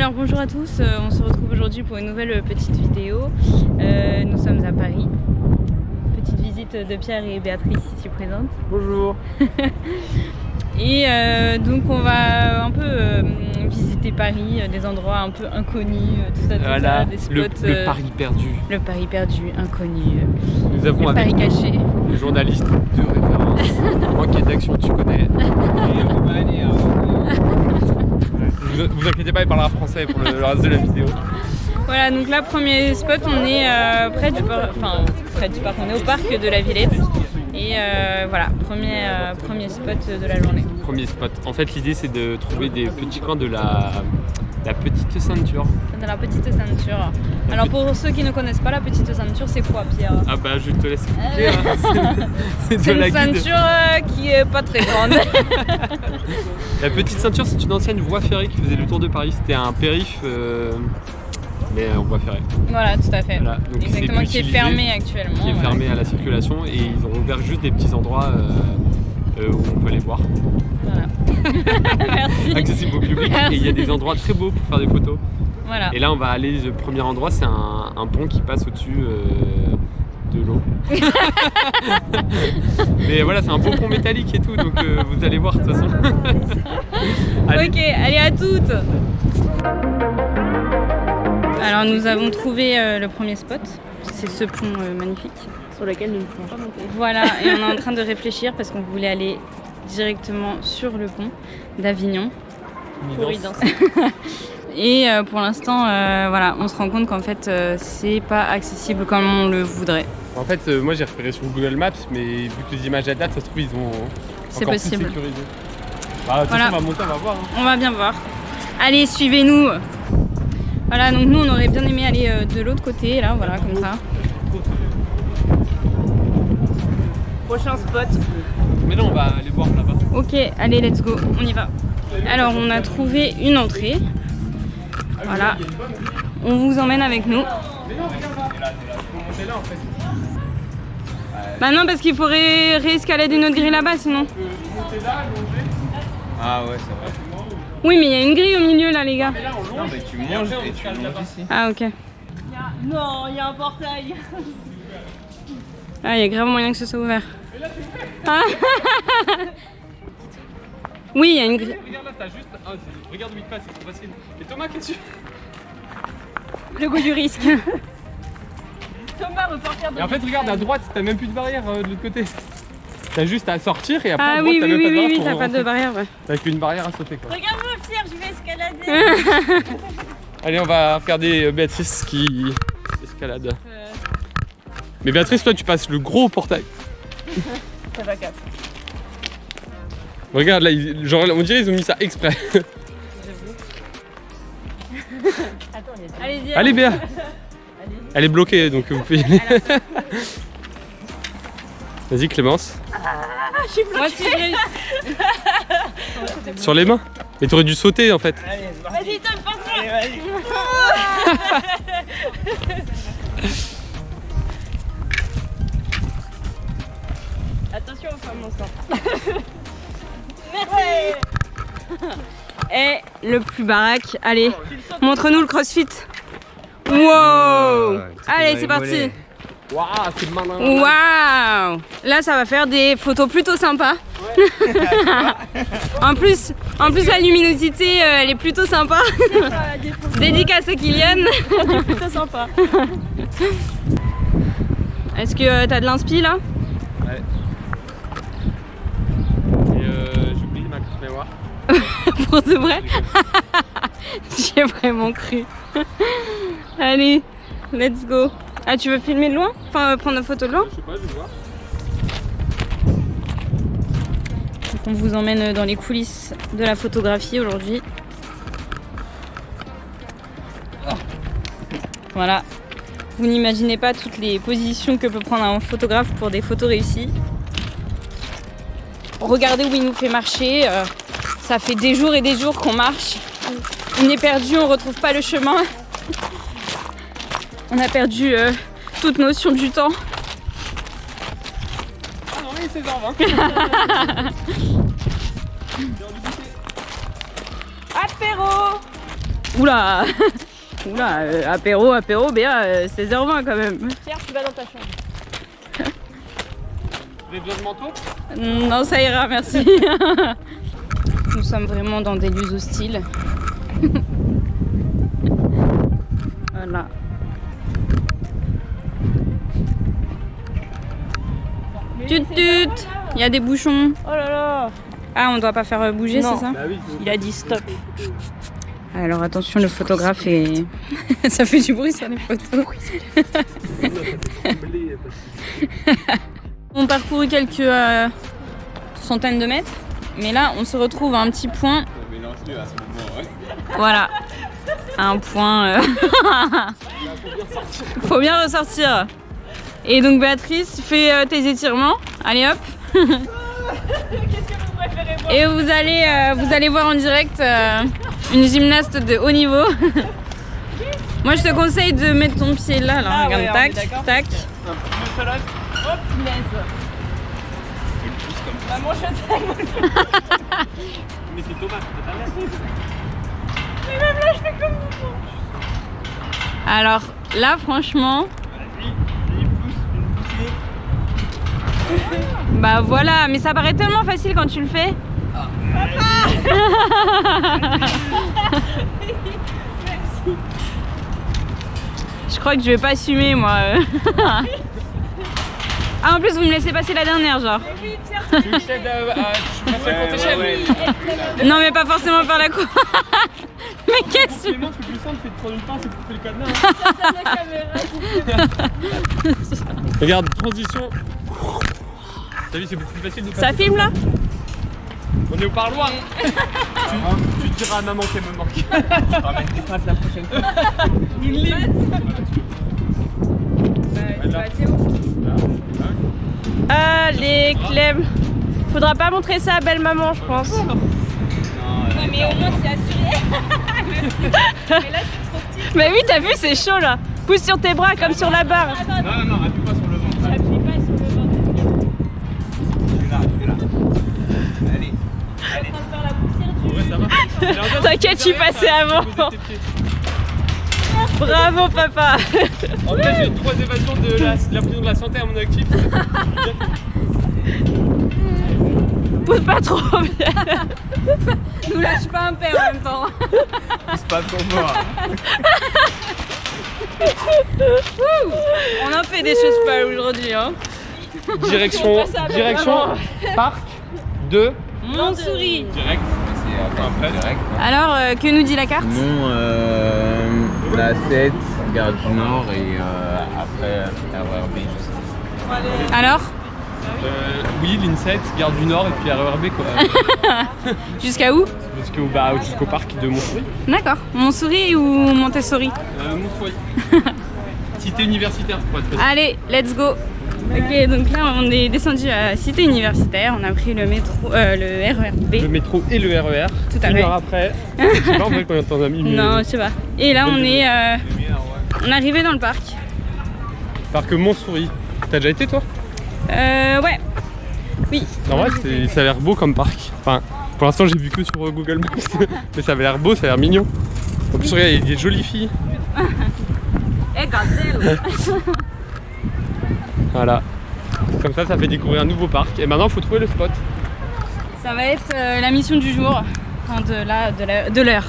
Alors bonjour à tous, on se retrouve aujourd'hui pour une nouvelle petite vidéo. Nous sommes à Paris. Petite visite de Pierre et Béatrice ici présentes. Bonjour. Et donc on va un peu visiter Paris, des endroits un peu inconnus, tout ça, Voilà, des spots. le Paris perdu. Le Paris perdu, inconnu. Nous avons le Paris avec caché. le journaliste de référence. Enquête d'action, tu connais. Vous inquiétez pas, il parlera français pour le reste de la vidéo. Voilà, donc là, premier spot, on est près du parc, on est au parc de la Villette. Et voilà, premier spot de la journée. Premier spot. En fait, l'idée c'est de trouver des petits coins de la petite ceinture. De la petite ceinture. Alors pour ceux qui ne connaissent pas la petite ceinture, c'est quoi, Pierre? Ah bah je te laisse expliquer. Hein. C'est une ceinture qui est pas très grande. La petite ceinture, c'est une ancienne voie ferrée qui faisait le tour de Paris. C'était un périph', mais en voie ferrée. Voilà, tout à fait. Voilà, donc exactement, qui est fermé actuellement. Qui est fermé à la circulation et ils ont ouvert juste des petits endroits où on peut aller voir. Voilà. Merci. Accessible au public. Merci. Et il y a des endroits très beaux pour faire des photos. Voilà. Et là, on va aller, le premier endroit, c'est un pont qui passe au-dessus de l'eau. Mais voilà, c'est un beau pont métallique et tout, donc vous allez voir de toute façon. Allez. Ok, allez à toutes. Alors nous avons trouvé le premier spot, c'est ce pont magnifique sur lequel nous ne pouvons pas monter. Voilà, et on est en train de réfléchir parce qu'on voulait aller directement sur le pont d'Avignon Pour y danser. Et pour l'instant, voilà, on se rend compte qu'en fait c'est pas accessible comme on le voudrait. En fait, moi j'ai repéré sur Google Maps, mais vu que les images à date, ça se trouve, ils ont encore plus sécurisé. Bah, de toute façon, on va monter, on va voir. Hein. On va bien voir. Allez, suivez-nous. Voilà, donc nous on aurait bien aimé aller de l'autre côté, là, voilà, comme ça. Prochain spot. Mais non, on va aller voir là-bas. Ok, allez, let's go, on y va. Alors, on a trouvé une entrée. Voilà. On vous emmène avec nous. Mais non, regarde, faut monter là en fait. Bah non, parce qu'il faudrait réescalader notre grille là-bas, sinon. Monter là, longer. Ah ouais, c'est vrai. Oui, mais il y a une grille au milieu, là, les gars. Mais là, on longe. Non, mais tu montes et tu longes ici. Ah, ok. Non, il y a un portail. Ah, il y a grave moyen que ce soit ouvert. Ah. Oui, il y a une grille. Regarde là, t'as juste. Ah, regarde où il passe, c'est trop facile. Et Thomas, qu'est-ce que tu. Le goût du risque. Thomas, reporter de. Et en fait, regarde à droite, t'as même plus de barrière de l'autre côté. T'as juste à sortir et après à Ah droite, oui, t'as oui, même oui, pas de barrière. oui, pour t'as pas de rentrer. barrière, ouais. T'as qu'une barrière à sauter quoi. Regarde-moi, Pierre, je vais escalader. Allez, on va regarder Béatrice qui escalade. Mais Béatrice, toi, tu passes le gros portail. Ça va casser. Regarde là, genre, on dirait qu'ils ont mis ça exprès. Attends, Allez-y. Allez, Béa. Elle est bloquée, donc vous pouvez y aller. Vas-y, Clémence. je suis bloquée. Moi, si je réussis. Sur les mains. Mais t'aurais dû sauter en fait. Vas-y, Tom, passe-moi. Allez, vas-y. Attention aux femmes enceintes. Merci. Et le plus baraque, allez, montre-nous le crossfit. Wow. Allez, c'est parti. Waouh, c'est malin. Waouh. Là, ça va faire des photos plutôt sympas. en plus, la luminosité, elle est plutôt sympa. Dédicace à Kylian. Plutôt sympa. Est-ce que t'as de l'inspi là? Ouais. Et j'oublie ma coupe mémoire. Pour de vrai? J'y ai vraiment cru. Allez, let's go. Ah, tu veux filmer de loin? Enfin, prendre une photo de loin? Je sais pas, je vais voir. Donc, on vous emmène dans les coulisses de la photographie aujourd'hui. Voilà. Vous n'imaginez pas toutes les positions que peut prendre un photographe pour des photos réussies. Regardez où il nous fait marcher. Ça fait des jours et des jours qu'on marche. On est perdu, on retrouve pas le chemin. On a perdu toute notion du temps. Ah non, mais c'est 16h20. Apéro. Oula. Oula, apéro, Béa, 16h20 quand même. Pierre, tu vas dans ta chambre. Vous avez besoin de manteau? Non, ça ira, merci. Nous sommes vraiment dans des lieux hostiles. Voilà. Tut tut, il y a des bouchons. Oh là là. Ah, on doit pas faire bouger, Non. c'est ça? Bah oui. Il a dit stop. Alors attention, le photographe est... ça fait du bruit sur les photos. On parcourt quelques centaines de mètres, mais là on se retrouve à un petit point. Mélange-le à ce moment, ouais. Voilà, un point. Faut bien ressortir. Et donc Béatrice, fais tes étirements. Allez hop. Qu'est-ce que vous préférez voir? Et vous allez voir en direct une gymnaste de haut niveau. Moi je te conseille de mettre ton pied là, Ah regarde, ouais, on tac, est d'accord. tac. Un petit peu salade. Hop, punaise. Bah, mon châtaigne. Mais c'est tomate, c'est pas mal. Mais même là, je fais comme vous. Alors là franchement, Vas-y, une poussée. bah voilà, mais ça paraît tellement facile quand tu le fais. Je crois que je vais pas assumer moi. Ah en plus vous me laissez passer la dernière genre. Oui, Pierre, Tu veux que je t'aide à passer le compte Non mais pas forcément par la cour. Mais qu'est-ce que... Le plus simple c'est de prendre une pince et de couper le cadenas. caméra. Regarde, transition. T'as vu, c'est beaucoup plus facile de passer. Ça filme là? On est au parloir. tu diras à maman qu'elle me manque. Je ramène des pâtes la prochaine fois. Une limite. Allez, Clem. Faudra pas montrer ça à belle maman, je pense. Ouais, mais au moins c'est assuré. Mais là c'est trop petit. Mais oui, t'as vu, c'est chaud là. Pousse sur tes bras comme sur la barre. Non, appuie pas sur le ventre. J'appuie pas sur le ventre. Je suis là. Allez. Ouais, ça va. T'inquiète, je suis passée avant. Bravo papa. En fait, j'ai 3 évasions de la prison de la santé à mon actif. Pousse pas trop bien. Nous lâche pas un père en même temps. C'est pas trop fort. On en fait des choses pas aujourd'hui hein. Direction parc de Montsouris. direct. C'est après direct. Alors que nous dit la carte? Non, la 7, Gare du Nord et après RERB. Alors Oui, l'INSET, Gare du Nord et puis RERB quoi. jusqu'à où? Jusqu'au parc de Montsouris. D'accord. Montsouris ou Montessori? Montsouris. Cité universitaire pour être précis. Allez, let's go. Ok, donc là on est descendu à Cité Universitaire, on a pris le métro, le RERB. Le métro et le RER. Tout à Une fait. heure après. Je sais pas en fait combien de temps on a mis. Mais... Non, je sais pas. Et là on est arrivé dans le parc. Parc Montsouris. T'as déjà été toi? Ouais. Oui. En vrai, ça a l'air beau comme parc. Enfin, pour l'instant j'ai vu que sur Google Maps. Mais ça avait l'air beau, ça a l'air mignon. En plus, regarde, il y a des jolies filles. Eh, gazelle. Voilà. Comme ça fait découvrir un nouveau parc. Et maintenant, il faut trouver le spot. Ça va être la mission du jour. Enfin, de l'heure.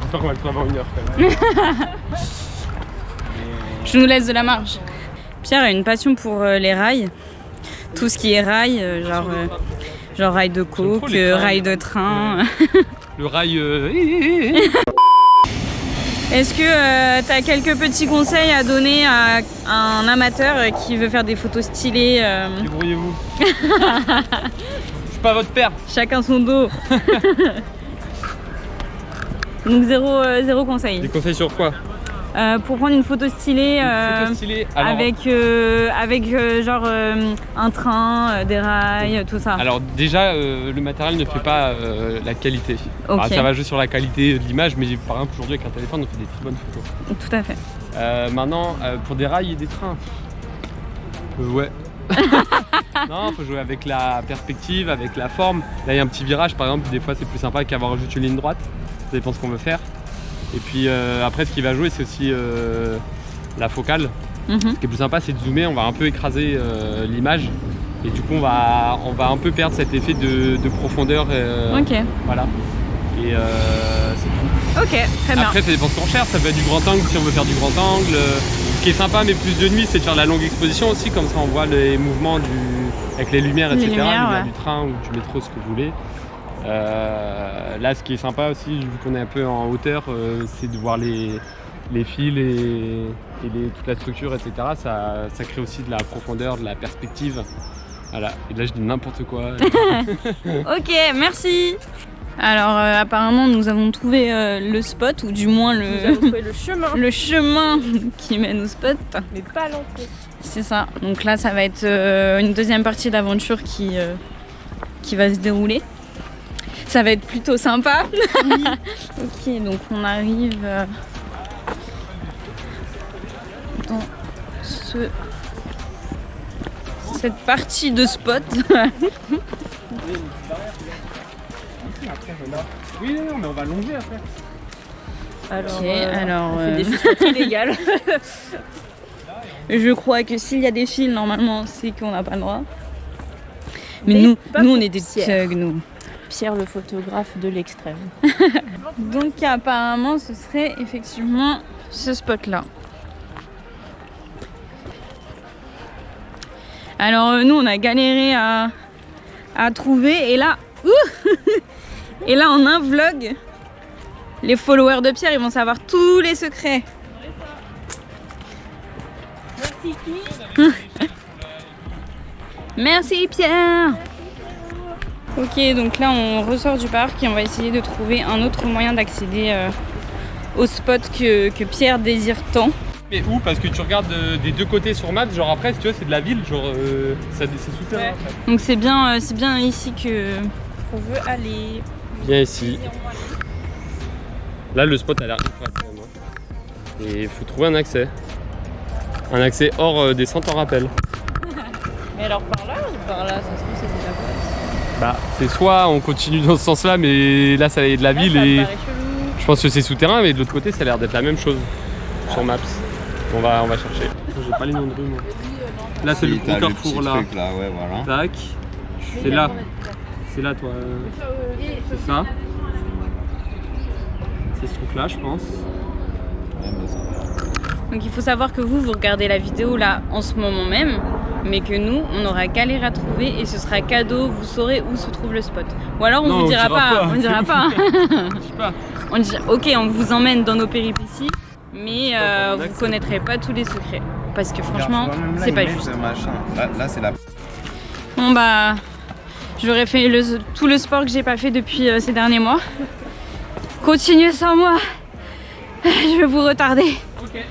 J'espère qu'on va le trouver avant 1 heure quand même. Je nous laisse de la marge. Pierre a une passion pour les rails. Tout ce qui est rail, genre rail de coke, les trains. rail de train. Le rail. Est-ce que tu as quelques petits conseils à donner à un amateur qui veut faire des photos stylées Débrouillez-vous. Je suis pas votre père. Chacun son dos. Donc zéro conseil. Des conseils sur quoi? Pour prendre une photo stylée, Photo stylée. Alors, avec genre un train, des rails, tout ça. alors déjà, le matériel ne fait pas la qualité. Ok. Alors, ça va jouer sur la qualité de l'image, mais par exemple aujourd'hui avec un téléphone on fait des très bonnes photos. Tout à fait. Maintenant, pour des rails et des trains. Ouais. Non, faut jouer avec la perspective, avec la forme. Là il y a un petit virage par exemple, des fois c'est plus sympa qu'avoir juste une ligne droite. dépend ce qu'on veut faire. Et puis après, ce qui va jouer, c'est aussi la focale. Ce qui est plus sympa, c'est de zoomer, on va un peu écraser l'image. Et du coup, on va un peu perdre cet effet de profondeur. Ok. Voilà. Et c'est tout. Ok, très bien. Après, ça dépend ce qu'on cherche. Ça peut être du grand angle si on veut faire du grand angle. Ce qui est sympa, mais plus de nuit, c'est de faire la longue exposition aussi. Comme ça, on voit les mouvements avec les lumières, etc. Les lumières du train ou du métro, ce que vous voulez. Là, ce qui est sympa aussi, vu qu'on est un peu en hauteur, c'est de voir les fils et toute la structure, etc. Ça crée aussi de la profondeur, de la perspective. Voilà, et là je dis n'importe quoi. Ok, merci. Alors apparemment nous avons trouvé le spot, ou du moins le chemin qui mène au spot. Mais pas l'entrée. C'est ça, donc là ça va être une deuxième partie d'aventure qui va se dérouler. Ça va être plutôt sympa. Oui. Ok, donc on arrive dans cette partie de spot. Oui, non, mais on va longer après. Alors, alors on fait des choses illégales. Je crois que s'il y a des fils, normalement, c'est qu'on n'a pas le droit. Mais nous on est des thugs, nous. Pierre, le photographe de l'extrême. Donc apparemment, ce serait effectivement ce spot-là. Alors nous, on a galéré à trouver, et là, et là en un vlog, les followers de Pierre, ils vont savoir tous les secrets. Merci. Merci Pierre. Ok, donc là on ressort du parc et on va essayer de trouver un autre moyen d'accéder au spot que Pierre désire tant. Mais où? Parce que tu regardes des deux côtés sur map, genre après si tu veux c'est de la ville, genre c'est souterrain. Ouais. Donc c'est bien ici qu'on veut aller. Bien ici. Là le spot a l'air incroyable. Et il faut trouver un accès. Un accès hors descente en rappel. Mais alors par là ou par là? Ça se trouve c'est de la place. Bah c'est soit on continue dans ce sens là, mais là ça est de la ville et je pense que c'est souterrain, mais de l'autre côté ça a l'air d'être la même chose sur Maps. On va chercher. J'ai pas les noms de rue moi. Là c'est le gros carrefour là. Là, ouais, voilà. Tac. C'est là. C'est là toi. C'est ça. C'est ce truc là je pense. Donc il faut savoir que vous regardez la vidéo là en ce moment même, mais que nous on aura galéré à trouver et ce sera cadeau, vous saurez où se trouve le spot. Ou alors on vous dira pas, on dira pas. On dira ok, on vous emmène dans nos péripéties, mais vous connaîtrez pas tous les secrets. Parce que franchement, c'est pas juste. Là c'est la... Bon bah, j'aurais fait tout le sport que j'ai pas fait depuis ces derniers mois. Continuez sans moi, je vais vous retarder. Ok.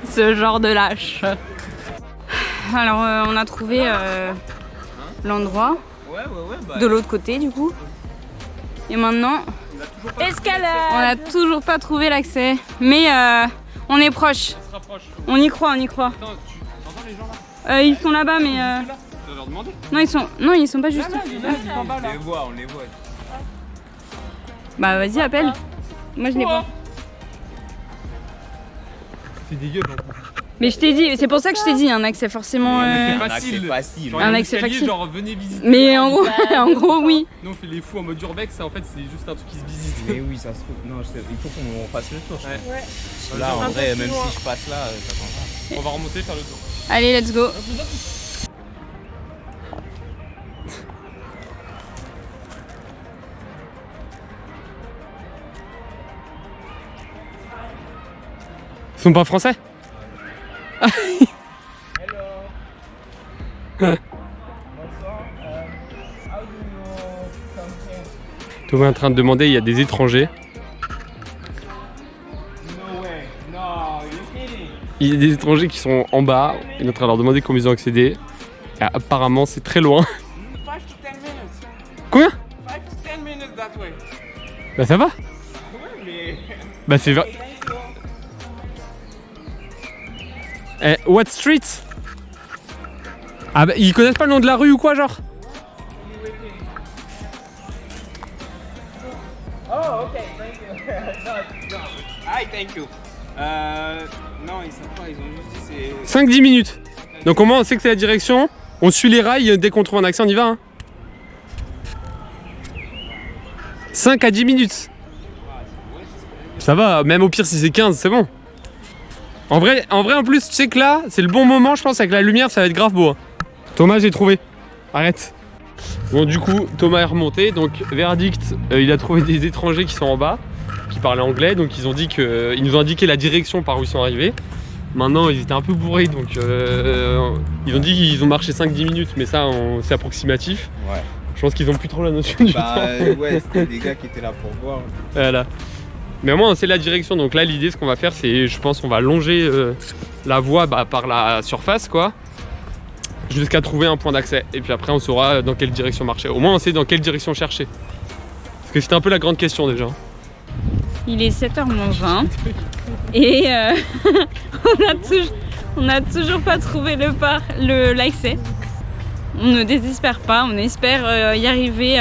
Ce genre de lâche. Alors on a trouvé l'endroit de l'autre côté du coup. Et maintenant, escalade. On n'a toujours pas trouvé l'accès, mais on est proche. On y croit, on y croit. Attends, t'entends les gens là? Ils sont là-bas, mais. Tu vas leur demander? Non, ils sont pas juste. On les voit. Bah vas-y, appelle. Moi je les vois. C'est dégueu. Mais je t'ai dit, c'est pour ça que je t'ai dit un accès forcément. C'est facile. Un accès facile. Genre venez visiter. Mais en gros, oui. Nous on fait les fous en mode urbex, en fait c'est juste un truc qui se visite. Mais oui, ça se trouve. Non, il faut qu'on fasse le tour. Ouais. Là en vrai, même si je passe là, ça changera. On va remonter faire le tour. Allez, let's go. Ils sont pas français? Thomas est en train de demander, il y a des étrangers. Il y a des étrangers qui sont en bas, il est en train de leur demander comment ils ont accédé. Et apparemment c'est très loin. Combien? Bah ça va. Bah c'est vrai. What street? Ah bah ils connaissent pas le nom de la rue ou quoi genre? Oh, ok, thank you. Hi, thank you. Non, ils savent pas, ils ont juste dit c'est... 5-10 minutes. Donc au moins on sait que c'est la direction. On suit les rails, dès qu'on trouve un accès on y va. Hein. 5 à 10 minutes. Ça va, même au pire si c'est 15, c'est bon. En vrai en plus, tu sais que là, c'est le bon moment, je pense, avec la lumière, ça va être grave beau. Hein. Thomas, j'ai trouvé. Arrête. Bon, du coup, Thomas est remonté. Donc, verdict, il a trouvé des étrangers qui sont en bas, qui parlaient anglais. Donc, ils nous ont indiqué la direction par où ils sont arrivés. Maintenant, ils étaient un peu bourrés, donc ils ont dit qu'ils ont marché 5-10 minutes, mais ça, c'est approximatif. Ouais. Je pense qu'ils ont plus trop la notion du temps. Ouais, c'était des gars qui étaient là pour voir. Voilà. Mais au moins, c'est la direction. Donc là, l'idée, ce qu'on va faire, c'est, je pense, qu'on va longer la voie par la surface, quoi, jusqu'à trouver un point d'accès. Et puis après, on saura dans quelle direction marcher. Au moins, on sait dans quelle direction chercher. Parce que c'était un peu la grande question déjà. Il est 7h-20 et on n'a toujours pas trouvé l'accès. On ne désespère pas, on espère y arriver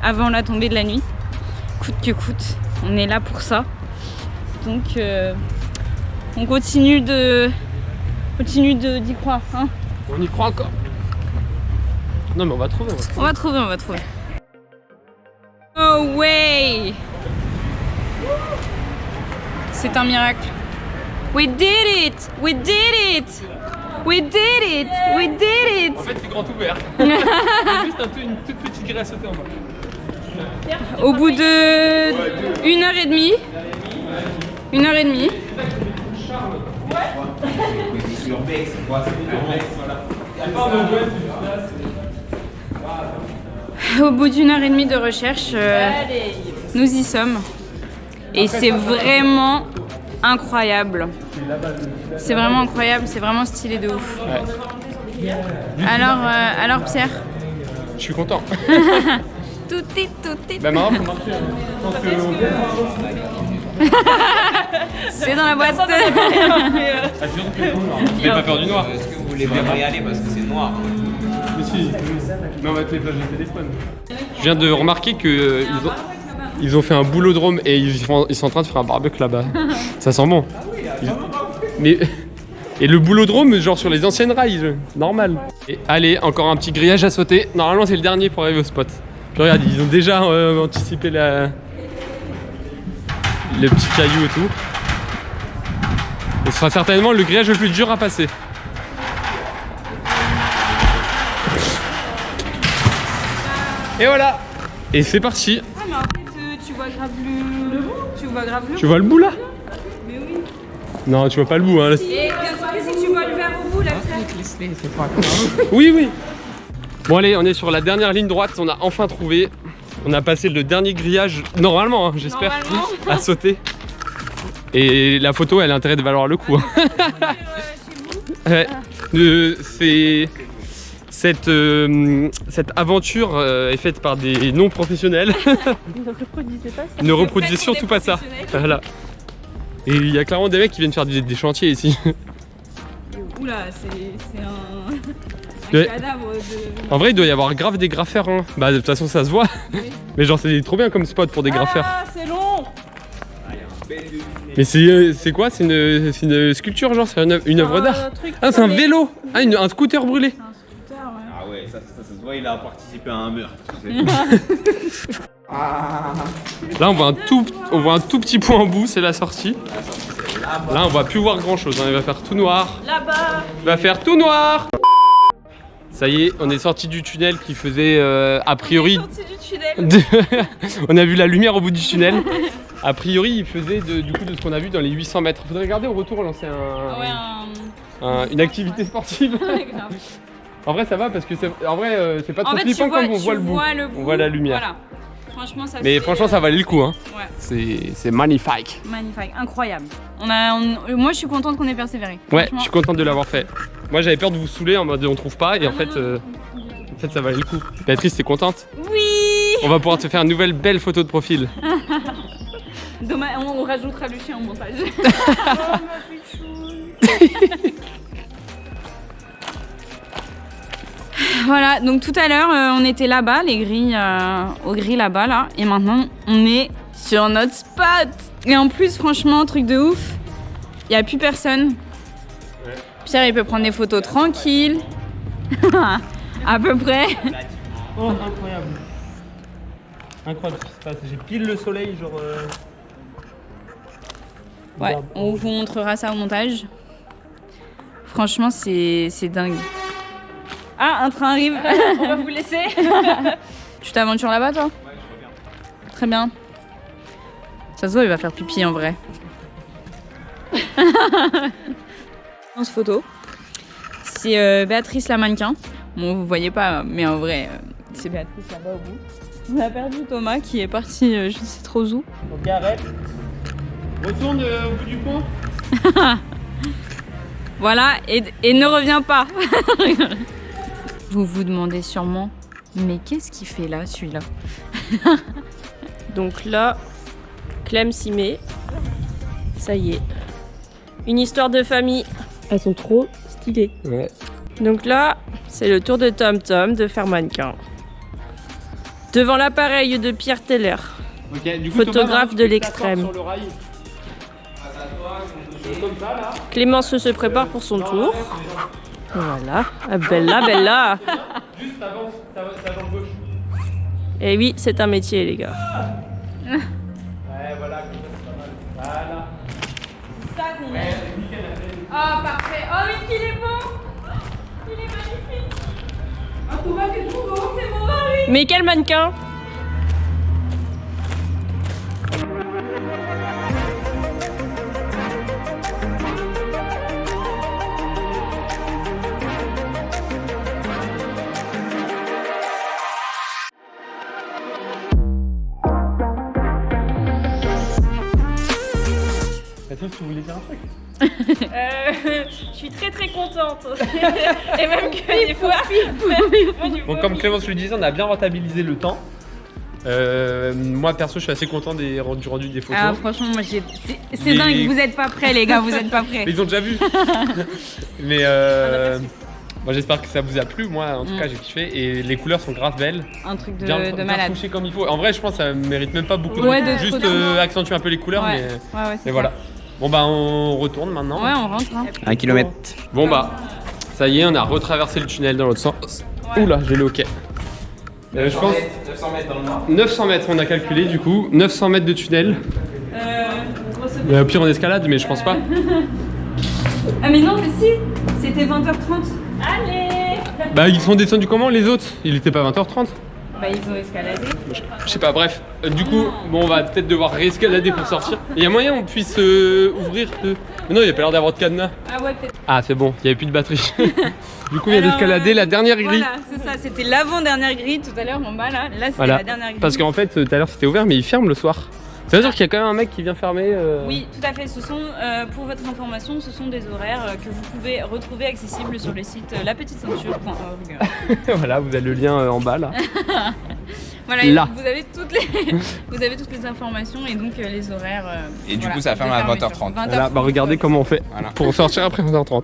avant la tombée de la nuit, coûte que coûte. On est là pour ça. Donc on continue d'y croire. Hein. On y croit encore. Non mais on va trouver. On va trouver. Oh way! C'est un miracle. We did it! We did it! We did it! We did it! En fait, c'est grand ouvert. Il y a juste une toute petite grille à sauter en bas. Au bout de 1h30. 1h30. Au bout d'1h30 de recherche, nous y sommes. Et c'est vraiment incroyable. C'est vraiment incroyable, c'est vraiment stylé de ouf. Ouais. Alors Pierre? Je suis content. Tout est. Bah maintenant faut marcher. C'est dans la boîte. J'ai pas peur du noir. Est-ce que vous voulez vraiment y aller parce que c'est noir? Mais si, mais on va te les flasher le téléphone. Je viens de remarquer que ils ont fait un boulodrome et ils sont en train de faire un barbecue là-bas. Ça sent bon. Et le boulodrome, genre sur les anciennes rails, normal. Et allez, encore un petit grillage à sauter. Normalement, c'est le dernier pour arriver au spot. Puis regarde, ils ont déjà anticipé le petit caillou et tout. Et ce sera certainement le grillage le plus dur à passer. Et voilà. Et c'est parti. Ah mais en fait, tu vois grave le bout. Tu vois le bout là? Mais oui. Non, tu vois pas le bout. Hein. Et si tu vois le verre au bout là, Oui. Bon allez, on est sur la dernière ligne droite, on a enfin trouvé. On a passé le dernier grillage, normalement, hein, j'espère, à sauter. Et la photo, elle a intérêt de valoir le coup. Hein. Ouais. Cette aventure est faite par des non-professionnels. Ne reproduisez surtout pas ça. Voilà. Et il y a clairement des mecs qui viennent faire des chantiers ici. Oula, c'est un Ouais. cadavre de... En vrai, il doit y avoir grave des graffeurs. Hein. Bah, de toute façon, ça se voit. Oui. Mais genre, c'est trop bien comme spot pour des graffeurs. Ah, c'est long. Mais c'est quoi? C'est une sculpture, genre? C'est une œuvre d'art? Ah, c'est un vélo! Ah, un scooter brûlé! C'est un scooter, ouais. Ah ouais, ça se voit, il a participé à un meurtre. Tu sais. Là, on voit un tout petit point en bout, c'est la sortie. Là, on va plus voir grand chose, hein. Il va faire tout noir. Là-bas! Il va faire tout noir! Ça y est, on est sorti du tunnel qui faisait a priori. On est sorti du tunnel. On a vu la lumière au bout du tunnel. A priori, il faisait du coup de ce qu'on a vu dans les 800 mètres. Faudrait regarder au retour, lancer une activité sportive. Ouais, grave. En vrai, ça va parce que c'est pas trop flippant quand on voit le bout. On voit la lumière. Voilà. Franchement, franchement, ça valait le coup. Hein. Ouais. C'est magnifique. Magnifique, incroyable. Moi, je suis contente qu'on ait persévéré. Ouais, je suis contente de l'avoir fait. Moi, j'avais peur de vous saouler en mode on trouve pas et en fait, ça valait le coup. Béatrice, t'es contente? Oui. On va pouvoir te faire une nouvelle belle photo de profil. Dommage, on rajoutera le chien au montage. Voilà, donc tout à l'heure, on était là-bas, aux grilles là-bas, là, et maintenant, on est sur notre spot. Et en plus, franchement, truc de ouf, il n'y a plus personne. Ouais. Pierre, il peut prendre des photos tranquilles. À peu près. Oh, incroyable. Incroyable ce qui se passe. J'ai pile le soleil, genre. Ouais, on vous montrera ça au montage. Franchement, c'est dingue. Ah, un train arrive. On va vous laisser. Tu t'aventures là-bas, toi? Ouais, je reviens. Très bien. Ça se voit, il va faire pipi en vrai. Dans cette photo, c'est Béatrice la mannequin. Bon, vous voyez pas, mais en vrai, c'est Béatrice là-bas au bout. On a perdu Thomas qui est parti, je sais trop où. Ok, arrête. Retourne au bout du pont. Voilà, et ne reviens pas. Vous vous demandez sûrement, mais qu'est-ce qu'il fait là, celui-là? Donc là, Clem s'y met. Ça y est. Une histoire de famille. Elles sont trop stylées. Ouais. Donc là, c'est le tour de Tom Tom de faire mannequin. Devant l'appareil de Pierre Teller. Ok, du coup, Photographe Thomas, de l'extrême. sur le rail. Comme ça, là. Clémence se prépare pour son tour. Voilà. Ah, bella, bella. Juste t'avances, ta jambe gauche. Et oui, c'est un métier, les gars. Ouais, voilà, comme ça, c'est pas mal. Voilà. Oh, parfait. Oh, mais qu'il est beau. Il est magnifique. Oh, Thomas, t'es trop beau, c'est mon mari. Mais quel mannequin! Patrice, tu voulais dire un truc? Je suis très contente. Et même que des fois. Bon, comme Clémence le disait, on a bien rentabilisé le temps. Moi perso, je suis assez content du rendu des photos. Ah, franchement, moi, c'est Mais- dingue. Vous êtes pas prêts, les gars, vous êtes pas prêts. Mais ils ont déjà vu. Mais moi j'espère que ça vous a plu. Moi en tout cas j'ai kiffé et les couleurs sont grave belles. Un truc de Bien malade. couché comme il faut. En vrai je pense que ça mérite même pas beaucoup. Ouais, de de juste photos. accentuer un peu les couleurs Ouais. mais Ouais, c'est voilà. Bon bah on retourne maintenant. Ouais, on rentre. Hein. 1 km. Bon bah ça y est, on a retraversé le tunnel dans l'autre sens. Oula, j'ai le hockey. Je pense 900 mètres dans le nord. 900 mètres on a calculé du coup, 900 mètres de tunnel. Au pire en escalade mais je pense pas. Ah, mais non, mais si. C'était 20h30. Allez! Bah ils sont descendus comment les autres? Il était pas 20h30? Bah, ils ont escaladé. Je sais pas, bref. Du coup, bon, on va peut-être devoir réescalader pour sortir. Il y a moyen qu'on puisse ouvrir Mais non, il n'y a pas l'air d'avoir de cadenas. Ah, ouais, peut-être. Ah, c'est bon, il n'y avait plus de batterie. Du coup, on vient Alors, d'escalader la dernière grille. Voilà, c'est ça. C'était l'avant-dernière grille tout à l'heure en bas, là. Là, c'était Voilà. la dernière grille. Parce qu'en fait, tout à l'heure, c'était ouvert, mais il ferme le soir. Ça veut dire qu'il y a quand même un mec qui vient fermer. Oui, tout à fait. Ce sont, pour votre information, ce sont des horaires que vous pouvez retrouver accessibles sur le site lapetiteceinture.org. Voilà, vous avez le lien en bas là. Voilà, Là. vous avez toutes les informations et donc les horaires. Et du voilà, coup, ça de ferme à fermeture. 20h30. Voilà, bah regardez comment on fait Voilà. pour sortir après 11h30.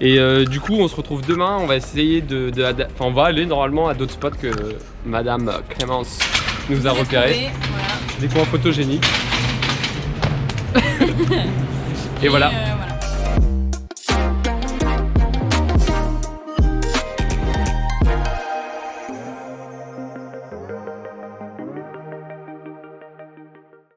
Et du coup, on se retrouve demain. On va essayer enfin, on va aller normalement à d'autres spots que Madame Clémence nous a repérés. Voilà. Des coins photogéniques. Et voilà. Voilà.